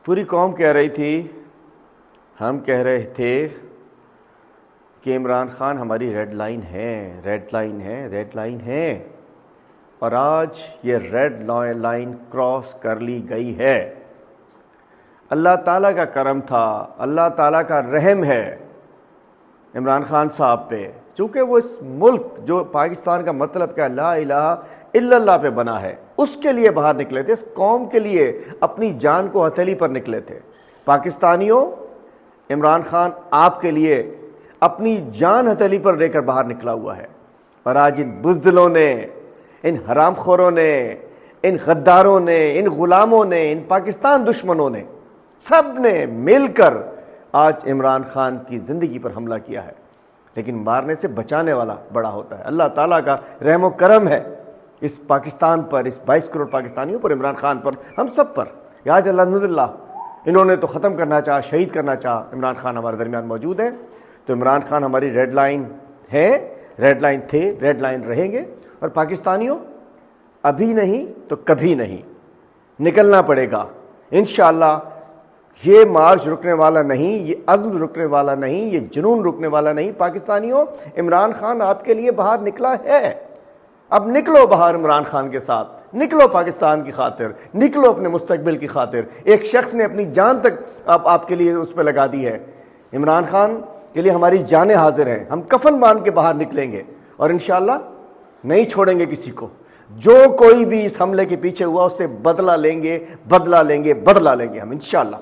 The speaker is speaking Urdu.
پوری قوم کہہ رہی تھی، ہم کہہ رہے تھے کہ عمران خان ہماری ریڈ لائن ہے، ریڈ لائن ہے، ریڈ لائن ہے، اور آج یہ ریڈ لائن کراس کر لی گئی ہے۔ اللہ تعالیٰ کا کرم تھا، اللہ تعالیٰ کا رحم ہے عمران خان صاحب پہ، چونکہ وہ اس ملک جو پاکستان کا مطلب کیا لا الہ الا اللہ پہ بنا ہے، اس کے لیے باہر نکلے تھے، اس قوم کے لیے اپنی جان کو ہتھیلی پر نکلے تھے۔ پاکستانیوں، عمران خان آپ کے لیے اپنی جان ہتھیلی پر لے کر باہر نکلا ہوا ہے، اور آج ان بزدلوں نے، ان حرام خوروں نے، ان غداروں نے، ان غلاموں نے، ان پاکستان دشمنوں نے، سب نے مل کر آج عمران خان کی زندگی پر حملہ کیا ہے، لیکن مارنے سے بچانے والا بڑا ہوتا ہے۔ اللہ تعالیٰ کا رحم و کرم ہے اس پاکستان پر، اس 22 کروڑ پاکستانیوں پر، عمران خان پر، ہم سب پر۔ آج الحمدللہ انہوں نے تو ختم کرنا چاہا، شہید کرنا چاہا، عمران خان ہمارے درمیان موجود ہیں، تو عمران خان ہماری ریڈ لائن ہے، ریڈ لائن تھے، ریڈ لائن رہیں گے، اور پاکستانیوں ابھی نہیں تو کبھی نہیں، نکلنا پڑے گا انشاءاللہ۔ یہ مارچ رکنے والا نہیں، یہ عزم رکنے والا نہیں، یہ جنون رکنے والا نہیں۔ پاکستانیوں، عمران خان آپ کے لیے باہر نکلا ہے، اب نکلو باہر عمران خان کے ساتھ، نکلو پاکستان کی خاطر، نکلو اپنے مستقبل کی خاطر۔ ایک شخص نے اپنی جان تک آپ کے لیے اس پہ لگا دی ہے، عمران خان کے لیے ہماری جانیں حاضر ہیں، ہم کفن باندھ کے باہر نکلیں گے، اور انشاءاللہ نہیں چھوڑیں گے کسی کو۔ جو کوئی بھی اس حملے کے پیچھے ہوا اس سے بدلہ لیں گے، بدلہ لیں گے، بدلہ لیں گے ہم انشاءاللہ۔